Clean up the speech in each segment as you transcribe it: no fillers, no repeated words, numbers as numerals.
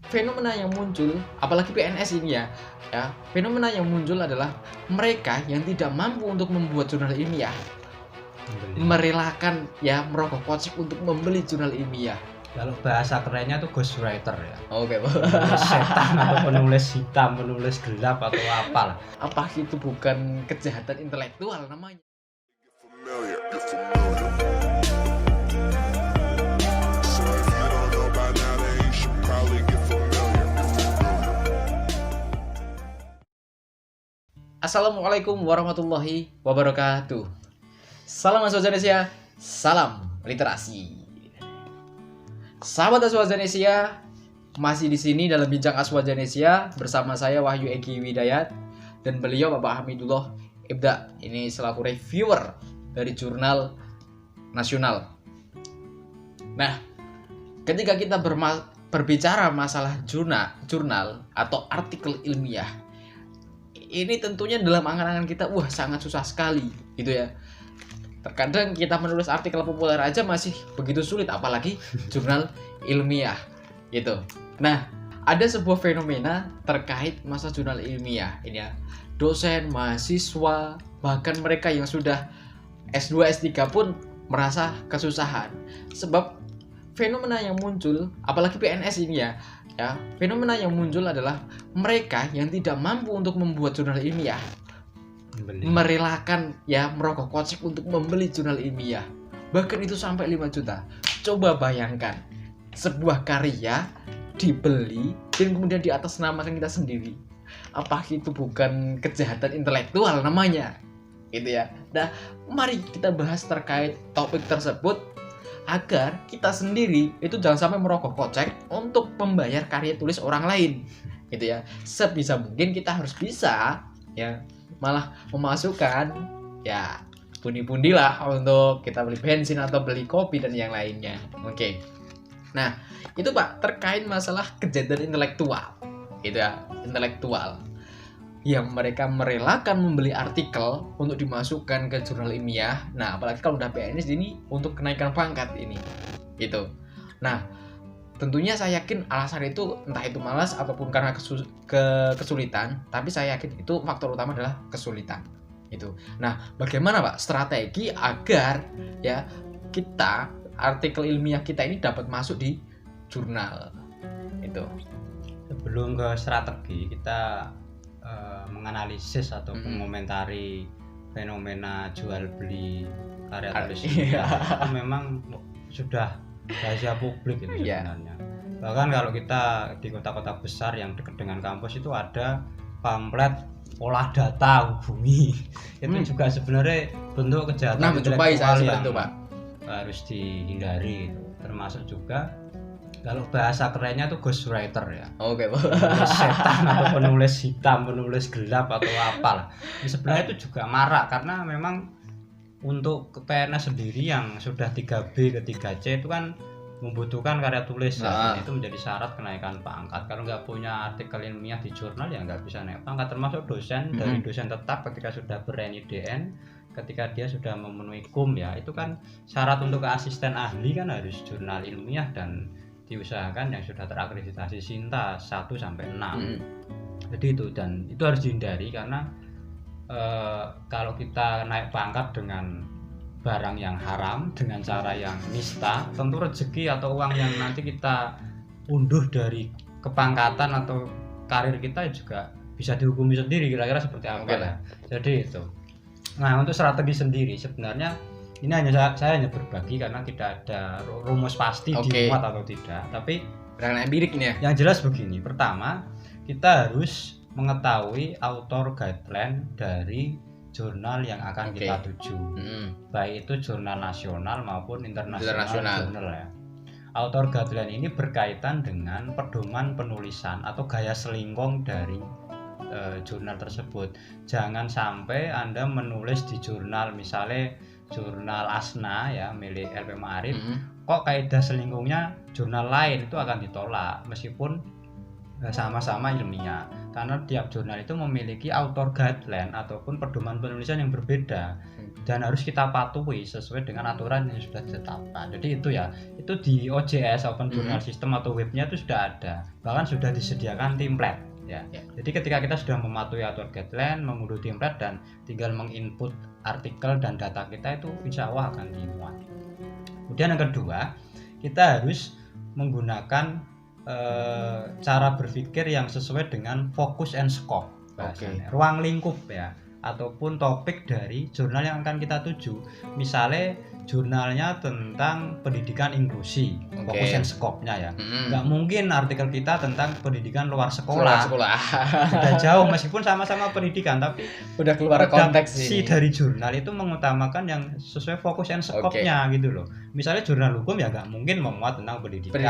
Fenomena yang muncul, apalagi PNS ini fenomena yang muncul adalah mereka yang tidak mampu untuk membuat jurnal ilmiah, merelakan merogoh kocek untuk membeli jurnal ilmiah. Kalau bahasa kerennya tuh ghostwriter ya. Oke, Penulis setan atau penulis hitam, penulis gelap atau apalah. Apa itu bukan kejahatan intelektual namanya? Assalamualaikum warahmatullahi wabarakatuh. Salam Aswajanesia, salam literasi. Sahabat Aswajanesia, masih di sini dalam bincang Aswajanesia bersama saya Wahyu Egi Widayat dan beliau Bapak Hamidullah Ibda. Ini selaku reviewer dari jurnal nasional. Nah, ketika kita berbicara masalah jurnal atau artikel ilmiah, ini tentunya dalam angan-angan kita sangat susah sekali gitu ya. Terkadang kita menulis artikel populer aja masih begitu sulit, apalagi jurnal ilmiah gitu. Nah, ada sebuah fenomena terkait masa jurnal ilmiah ini ya. Dosen, mahasiswa, bahkan mereka yang sudah S2, S3 pun merasa kesusahan. Sebab fenomena yang muncul, apalagi PNS ini fenomena yang muncul adalah mereka yang tidak mampu untuk membuat jurnal ilmiah, merelakan merogoh kocek untuk membeli jurnal ilmiah, bahkan itu sampai 5 juta. Coba bayangkan, sebuah karya dibeli dan kemudian di atas namakan kita sendiri. Apa itu bukan kejahatan intelektual namanya? Gitu ya. Nah, mari kita bahas terkait topik tersebut agar kita sendiri itu jangan sampai merogoh kocek untuk membayar karya tulis orang lain, gitu ya. Sebisa mungkin kita harus bisa malah memasukkan pundi-pundi lah untuk kita beli bensin atau beli kopi dan yang lainnya. Oke. Nah, itu Pak terkait masalah kejahatan intelektual, gitu ya, intelektual yang mereka merelakan membeli artikel untuk dimasukkan ke jurnal ilmiah. Nah, apalagi kalau udah PNS ini untuk kenaikan pangkat ini gitu. Nah, tentunya saya yakin alasan itu entah itu malas ataupun karena kesulitan, tapi saya yakin itu faktor utama adalah kesulitan itu. Nah, bagaimana Pak strategi agar kita artikel ilmiah kita ini dapat masuk di jurnal itu? Sebelum ke strategi, kita menganalisis atau mengomentari fenomena jual beli karya tulis itu memang sudah rahasia publik itu sebenarnya. Bahkan kalau kita di kota-kota besar yang dekat dengan kampus itu ada pamflet olah data hubungi. Itu juga sebenarnya bentuk kejahatan intelektual yang harus dihindari gitu. Termasuk juga kalau bahasa kerennya tuh ghostwriter ya. Oke, penulis setan atau penulis hitam, penulis gelap atau apalah. Sebenarnya itu juga marak karena memang untuk PNS sendiri yang sudah 3B ke 3C itu kan membutuhkan karya tulis dan itu menjadi syarat kenaikan pangkat. Kalau nggak punya artikel ilmiah di jurnal ya nggak bisa naik pangkat. Termasuk dosen dari dosen tetap ketika sudah ber-NIDN, ketika dia sudah memenuhi KUM itu kan syarat untuk ke asisten ahli kan harus jurnal ilmiah dan diusahakan yang sudah terakreditasi SINTA 1-6. Jadi itu, dan itu harus dihindari karena kalau kita naik pangkat dengan barang yang haram, dengan cara yang nista, tentu rezeki atau uang yang nanti kita unduh dari kepangkatan atau karir kita juga bisa dihukumi sendiri, kira-kira seperti apa ya. Jadi itu. Nah, untuk strategi sendiri sebenarnya ini saya hanya berbagi karena tidak ada rumus pasti dimuat atau tidak, tapi berdasarkan empirik ini ya. Yang jelas begini, pertama kita harus mengetahui author guideline dari jurnal yang akan kita tuju, baik itu jurnal nasional maupun internasional jurnal ya. Author guideline ini berkaitan dengan pedoman penulisan atau gaya selingkong dari jurnal tersebut. Jangan sampai Anda menulis di jurnal misalnya jurnal Asna milik LP Ma'arif, kok kaidah selingkungnya jurnal lain, itu akan ditolak meskipun sama-sama ilmiah, karena tiap jurnal itu memiliki author guideline ataupun pedoman penulisan yang berbeda. dan harus kita patuhi sesuai dengan aturan yang sudah ditetapkan. Jadi itu ya, itu di OJS Open Journal System atau webnya itu sudah ada, bahkan sudah disediakan template ya. Jadi ketika kita sudah mematuhi aturan guideline, mengunduh template dan tinggal menginput artikel dan data kita, itu insya Allah akan dimuat. Kemudian yang kedua, kita harus menggunakan cara berpikir yang sesuai dengan focus and scope bahasanya, ruang lingkup ya, ataupun topik dari jurnal yang akan kita tuju. Misalnya jurnalnya tentang pendidikan inklusi, fokus and scope-nya ya. Nggak mungkin artikel kita tentang pendidikan luar sekolah. Udah jauh, meskipun sama-sama pendidikan, tapi udah keluar konteks sih. Dari jurnal itu mengutamakan yang sesuai fokus and scope-nya gitu loh. Misalnya jurnal hukum ya nggak mungkin memuat tentang pendidikan.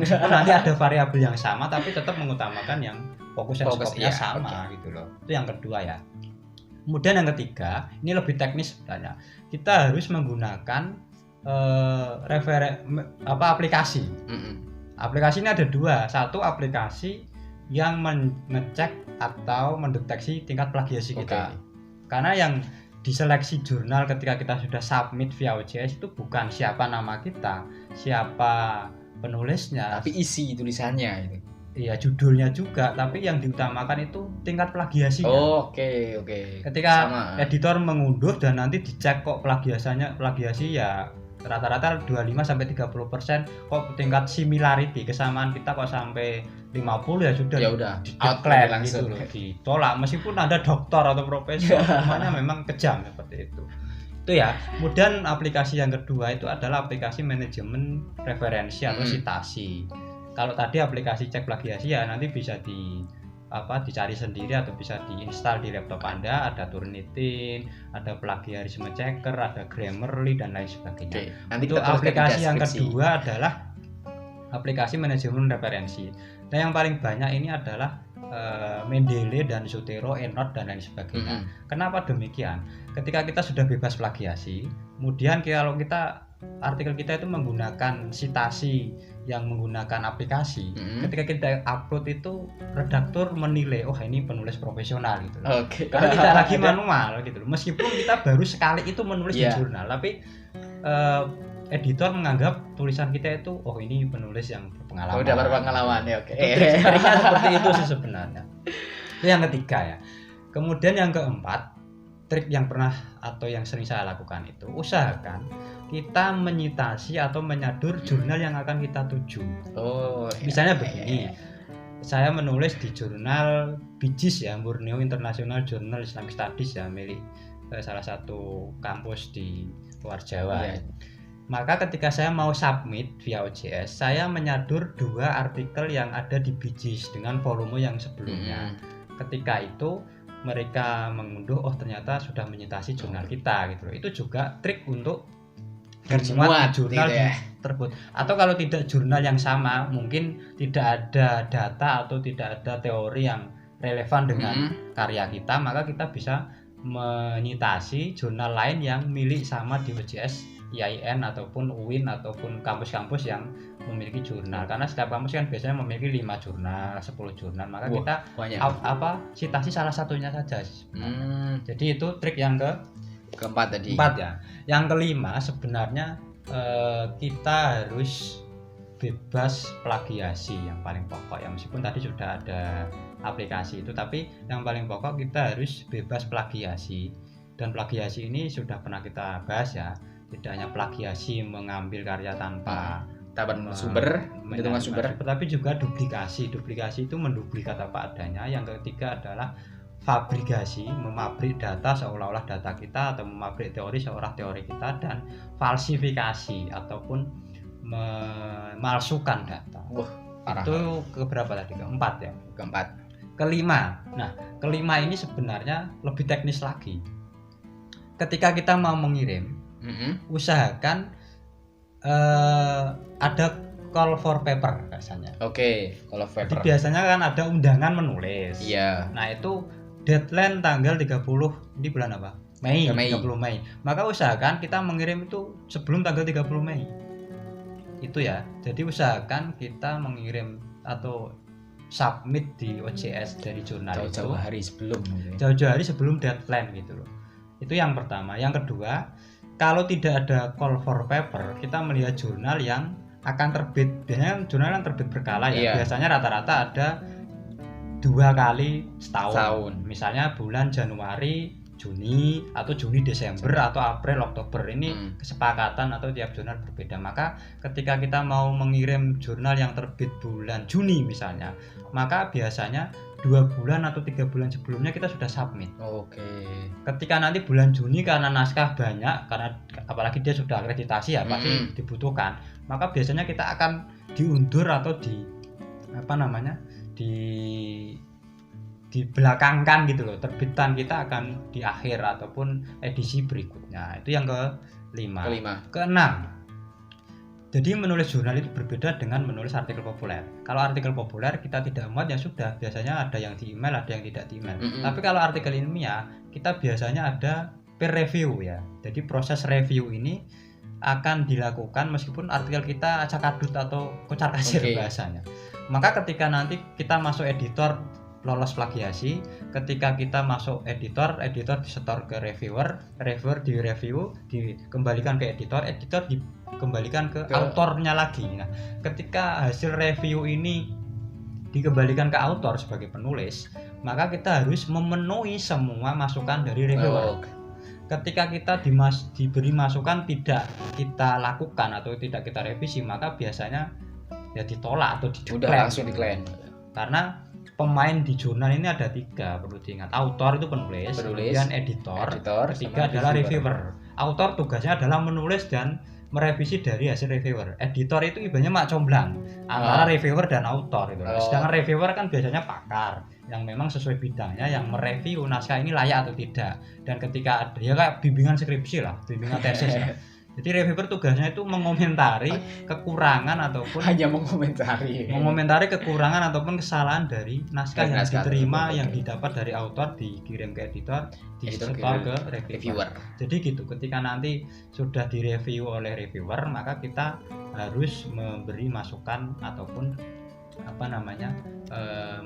Meskipun nanti ada variabel yang sama, tapi tetap mengutamakan yang fokus and scope-nya sama gitu loh. Itu yang kedua ya. Kemudian yang ketiga, ini lebih teknis sebenarnya. Kita harus menggunakan aplikasi. Aplikasi ini ada dua. Satu aplikasi yang mengecek atau mendeteksi tingkat plagiasi kita. Karena yang diseleksi jurnal ketika kita sudah submit via OJS itu bukan siapa nama kita, siapa penulisnya, tapi isi tulisannya itu. Iya, judulnya juga, tapi yang diutamakan itu tingkat plagiasinya. Oke. Ketika editor mengunduh dan nanti dicek kok plagiasi ya rata-rata 25-30%, kok tingkat similarity kesamaan kita kok sampai 50 ya sudah di-declare langsung gitu loh, ditolak meskipun ada doktor atau profesor. Namanya memang kejam seperti itu. Itu ya. Kemudian aplikasi yang kedua itu adalah aplikasi manajemen referensi atau sitasi. Kalau tadi aplikasi cek plagiasi ya nanti bisa dicari sendiri atau bisa diinstal di laptop Anda. Ada Turnitin, ada plagiarisme checker, ada Grammarly dan lain sebagainya. Nanti untuk aplikasi yang kedua adalah aplikasi manajemen referensi. Nah yang paling banyak ini adalah Mendeley dan Zotero, EndNote dan lain sebagainya. Kenapa demikian? Ketika kita sudah bebas plagiasi, kemudian kalau artikel kita itu menggunakan sitasi yang menggunakan aplikasi, ketika kita upload itu redaktur menilai, oh ini penulis profesional gitu loh. Karena tidak lagi manual gitu loh. Meskipun kita baru sekali itu menulis di jurnal, tapi editor menganggap tulisan kita itu oh ini penulis yang berpengalaman. Udah berpengalaman ya, oke. Triknya seperti itu sih sebenarnya. Itu yang ketiga ya. Kemudian yang keempat, trik yang pernah atau yang sering saya lakukan itu, usahakan kita menyitasi atau menyadur jurnal yang akan kita tuju. Misalnya begini, saya menulis di jurnal BIJIS ya, Borneo International Journal Islamic Studies ya, milik salah satu kampus di luar Jawa. Maka ketika saya mau submit via OJS, saya menyadur 2 artikel yang ada di BIJIS dengan volume yang sebelumnya. Ketika itu mereka mengunduh, oh ternyata sudah menyitasi jurnal kita gitu loh. Itu juga trik untuk memuat jurnal tersebut. Atau kalau tidak jurnal yang sama, mungkin tidak ada data atau tidak ada teori yang relevan dengan karya kita, maka kita bisa menyitasi jurnal lain yang milik sama di OJS, IAIN ataupun UIN ataupun kampus-kampus yang memiliki jurnal. Karena setiap kampus kan biasanya memiliki 5 jurnal, 10 jurnal, maka kita citasi salah satunya saja. Jadi itu trik yang keempat tadi. 4 ya. Yang kelima sebenarnya kita harus bebas plagiasi yang paling pokok ya, meskipun tadi sudah ada aplikasi itu, tapi yang paling pokok kita harus bebas plagiasi. Dan plagiasi ini sudah pernah kita bahas ya, tidak hanya plagiasi mengambil karya tanpa sumber, tapi juga duplikasi. Duplikasi itu menduplikat apa adanya. Yang ketiga adalah fabrikasi, memabrik data seolah-olah data kita, atau memabrik teori seolah teori kita, dan falsifikasi ataupun memalsukan data. Itu keberapa tadi? Keempat ya? Kelima. Nah, kelima ini sebenarnya lebih teknis lagi. Ketika kita mau mengirim, usahakan ada call for paper biasanya. Call for paper. Jadi biasanya kan ada undangan menulis. Nah, itu deadline tanggal 30, ini bulan apa? Mei. 30 Mei. Maka usahakan kita mengirim itu sebelum tanggal 30 Mei. Itu ya. Jadi usahakan kita mengirim atau submit di OJS dari jurnal jauh-jauh hari sebelum deadline gitu loh. Itu yang pertama. Yang kedua, kalau tidak ada call for paper, kita melihat jurnal yang akan terbit. Biasanya jurnal yang terbit berkala ya. Iya. Biasanya rata-rata ada 2 kali setahun. Misalnya bulan Januari, Juni, atau Juni Desember, atau April Oktober. Ini kesepakatan atau tiap jurnal berbeda. Maka ketika kita mau mengirim jurnal yang terbit bulan Juni misalnya, maka biasanya 2 bulan atau 3 bulan sebelumnya kita sudah submit. Oke. Ketika nanti bulan Juni karena naskah banyak, karena apalagi dia sudah akreditasi ya pasti dibutuhkan, maka biasanya kita akan diundur atau dibelakangkan gitu loh. Terbitan kita akan di akhir ataupun edisi berikutnya. Itu yang kelima. Keenam, jadi menulis jurnal itu berbeda dengan menulis artikel populer. Kalau artikel populer kita tidak muat ya sudah, biasanya ada yang di email, ada yang tidak di email. Tapi kalau artikel ilmiah kita biasanya ada peer review ya. Jadi proses review ini akan dilakukan meskipun artikel kita acak-adut atau kocar-kacir bahasanya. Maka ketika nanti kita masuk editor lolos plagiasi, ketika kita masuk editor disetor ke reviewer direview, dikembalikan ke editor dikembalikan ke autornya lagi. Nah, ketika hasil review ini dikembalikan ke autor sebagai penulis, maka kita harus memenuhi semua masukan dari reviewer. Ketika kita diberi masukan tidak kita lakukan atau tidak kita revisi, maka biasanya ya ditolak atau udah langsung decline. Karena pemain di jurnal ini ada 3, perlu diingat. Autor itu penulis, kemudian editor, ketiga adalah reviewer. Autor tugasnya adalah menulis dan merevisi dari hasil reviewer. Editor itu ibaratnya mak comblang antara reviewer dan autor itu. Sedangkan reviewer kan biasanya pakar yang memang sesuai bidangnya, yang mereview naskah ini layak atau tidak. Dan ketika dia kayak bimbingan skripsi lah, bimbingan tesis lah. Jadi reviewer tugasnya itu mengomentari kekurangan ataupun hanya mengomentari kekurangan ataupun kesalahan dari naskah yang diterima, yang didapat dari autor, dikirim ke editor, disetor ke reviewer. Jadi gitu, ketika nanti sudah direview oleh reviewer, maka kita harus memberi masukan ataupun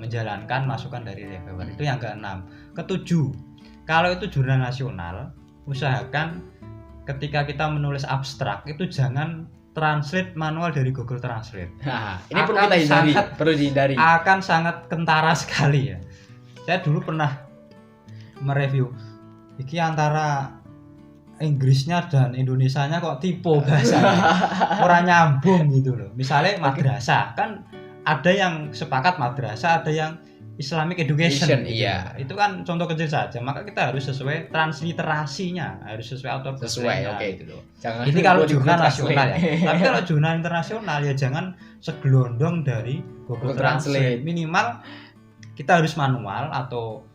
menjalankan masukan dari reviewer. Itu yang keenam. Ketujuh, kalau itu jurnal nasional, usahakan ketika kita menulis abstrak itu jangan translate manual dari Google Translate. Nah, ini perlu dihindari. Akan sangat kentara sekali ya. Saya dulu pernah mereview iki antara Inggrisnya dan Indonesianya kok tipe bahasanya. Orang nyambung gitu loh. Misalnya madrasah, kan ada yang sepakat madrasah, ada yang Islamic Education gitu. Iya. Itu kan contoh kecil saja. Maka kita harus sesuai transliterasinya, harus sesuai author sesuai. Gitu. Ini kalau jurnal nasional ya. Tapi kalau jurnal internasional ya jangan segelondong dari Google Translate. Minimal kita harus manual atau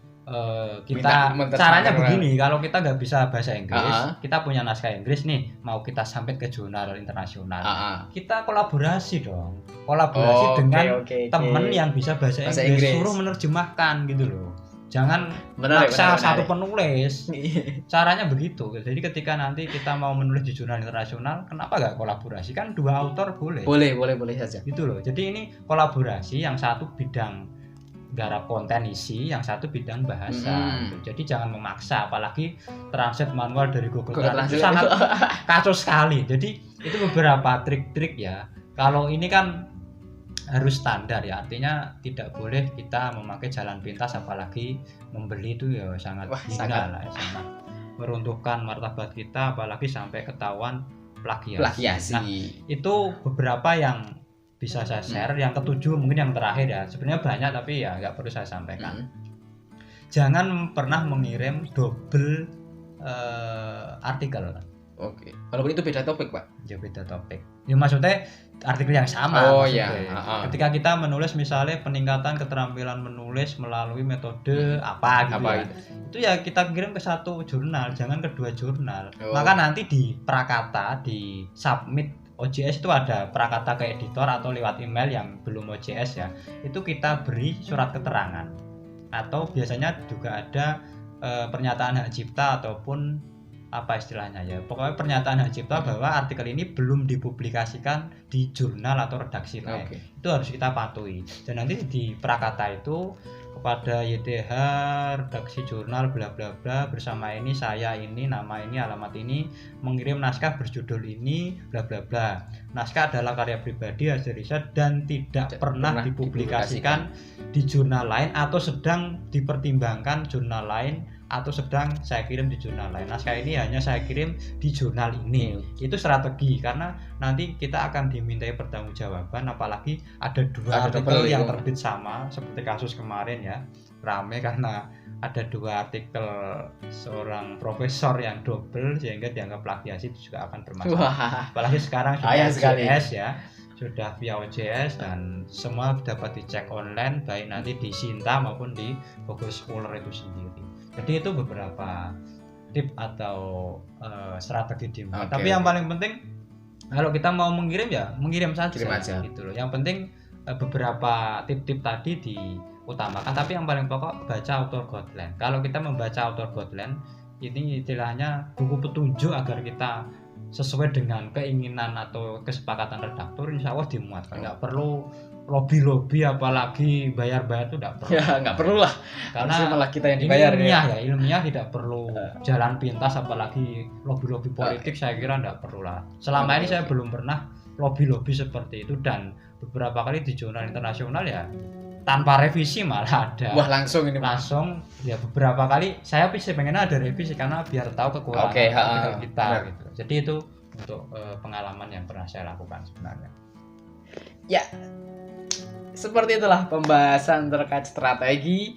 kita caranya begini. Kalau kita nggak bisa bahasa Inggris, kita punya naskah Inggris nih, mau kita sampai ke jurnal internasional, kita kolaborasi dong. Dengan temen yang bisa bahasa Inggris, suruh menerjemahkan gitu loh. Jangan maksa satu penulis. Caranya begitu. Jadi ketika nanti kita mau menulis di jurnal internasional, kenapa nggak kolaborasi? Kan 2 autor boleh. Boleh saja. Gitu loh. Jadi ini kolaborasi, yang satu bidang garap konten isi, yang satu bidang bahasa. Gitu. Jadi jangan memaksa, apalagi translate manual dari Google Translate itu sangat kacau sekali. Jadi itu beberapa trik-trik ya. Kalau ini kan harus standar ya, artinya tidak boleh kita memakai jalan pintas, apalagi membeli itu ya sangat hina lah, sangat meruntuhkan martabat kita, apalagi sampai ketahuan plagiasi. Nah, itu beberapa yang bisa saya share. Yang ketujuh mungkin yang terakhir ya, sebenarnya banyak tapi ya nggak perlu saya sampaikan. Jangan pernah mengirim double artikel. Oke. Walaupun itu beda topik, Pak. Ya beda topik. Ya maksudnya artikel yang sama. Ketika kita menulis misalnya peningkatan keterampilan menulis melalui metode apa gitu. Itu ya kita kirim ke satu jurnal, jangan ke 2 jurnal. Maka nanti di prakata, di submit OJS itu ada prakata ke editor atau lewat email yang belum OJS ya. Itu kita beri surat keterangan. Atau biasanya juga ada pernyataan hak cipta ataupun apa istilahnya ya, pokoknya pernyataan hak cipta bahwa artikel ini belum dipublikasikan di jurnal atau redaksi lain. Itu harus kita patuhi. Dan nanti di prakata itu kepada YTH redaksi jurnal bla bla bla, bersama ini saya ini nama ini alamat ini mengirim naskah berjudul ini bla bla bla. Naskah adalah karya pribadi hasil riset dan tidak pernah dipublikasikan di jurnal lain atau sedang dipertimbangkan jurnal lain atau sedang saya kirim di jurnal lain. Naskah ini hanya saya kirim di jurnal ini. Itu strategi, karena nanti kita akan dimintai pertanggungjawaban, apalagi ada dua artikel yang terbit sama seperti kasus kemarin ya, rame karena ada 2 artikel seorang profesor yang double sehingga dianggap plagiasi, itu juga akan bermasalah. Apalagi sekarang sudah OJS ya, sudah via OJS dan semua dapat dicek online, baik nanti di Sinta maupun di Google Scholar itu sendiri. Jadi itu beberapa tip atau strategi dimulai. Tapi yang paling penting kalau kita mau mengirim ya mengirim saja gitu loh. Yang penting beberapa tip-tip tadi diutamakan, tapi yang paling pokok baca author guideline. Kalau kita membaca author guideline, ini istilahnya buku petunjuk agar kita sesuai dengan keinginan atau kesepakatan redaktur, insya Allah dimuat. Nggak perlu lobby apalagi bayar-bayar itu nggak perlu. Ya nggak perlu lah, karena malah kita yang dibayar. Ilmiah tidak perlu jalan pintas, apalagi lobby politik saya kira nggak perlu lah. Selama ini saya belum pernah lobby seperti itu, dan beberapa kali di jurnal internasional ya tanpa revisi malah ada. Wah langsung ya beberapa kali saya pengen ada revisi karena biar tahu kekurangan kita gitu. Jadi itu untuk pengalaman yang pernah saya lakukan sebenarnya. Ya, seperti itulah pembahasan terkait strategi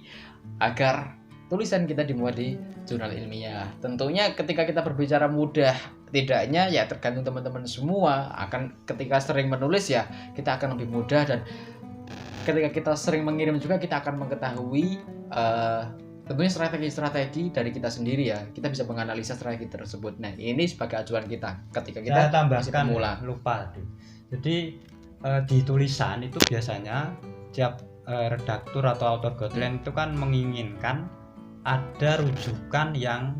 agar tulisan kita dimuat di jurnal ilmiah. Tentunya ketika kita berbicara mudah tidaknya ya tergantung teman-teman semua. Akan ketika sering menulis ya kita akan lebih mudah, dan ketika kita sering mengirim juga kita akan mengetahui tentunya strategi-strategi dari kita sendiri ya. Kita bisa menganalisa strategi tersebut. Nah ini sebagai acuan kita ketika kita saya tambahkan lupa. Jadi di tulisan itu biasanya tiap redaktur atau author guideline itu kan menginginkan ada rujukan yang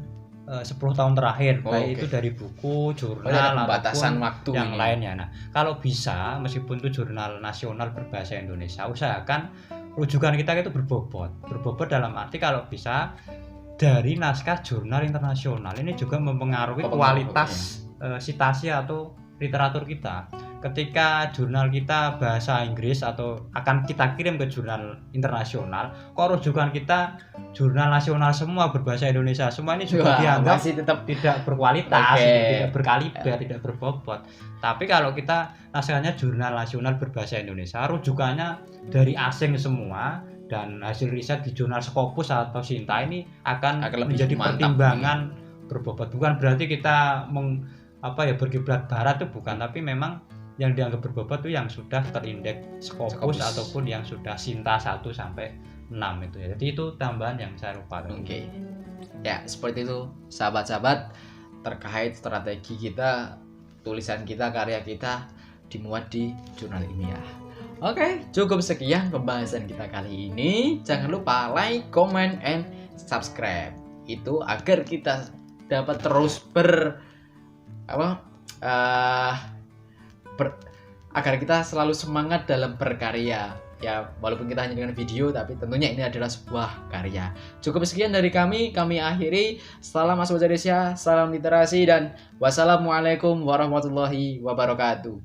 10 tahun terakhir, baik itu dari buku, jurnal ataupun waktu yang lainnya. Nah, kalau bisa meskipun itu jurnal nasional berbahasa Indonesia, usahakan rujukan kita itu berbobot dalam arti kalau bisa dari naskah jurnal internasional. Ini juga mempengaruhi kualitas sitasi atau literatur kita. Ketika jurnal kita bahasa Inggris atau akan kita kirim ke jurnal internasional, kok rujukan kita jurnal nasional semua berbahasa Indonesia semua, ini juga dianggap tetap tidak berkualitas, tidak berkaliber, tidak berbobot. Tapi kalau kita naskahnya jurnal nasional berbahasa Indonesia, rujukannya dari asing semua, dan hasil riset di jurnal Scopus atau Sinta ini akan menjadi pertimbangan berbobot. Bukan berarti kita berkiblat barat, itu bukan, tapi memang yang dianggap berbobot itu yang sudah terindeks Scopus ataupun yang sudah Sinta 1 sampai 6 itu ya. Jadi itu tambahan yang saya lupa. Oke. Ya, seperti itu sahabat-sahabat terkait strategi kita, tulisan kita, karya kita dimuat di jurnal ilmiah. Oke, cukup sekian pembahasan kita kali ini. Jangan lupa like, comment, and subscribe. Itu agar kita dapat terus agar kita selalu semangat dalam berkarya. Ya, walaupun kita hanya dengan video, tapi tentunya ini adalah sebuah karya. Cukup sekian dari kami akhiri. Salam Aswajarisya, salam literasi, dan wassalamualaikum warahmatullahi wabarakatuh.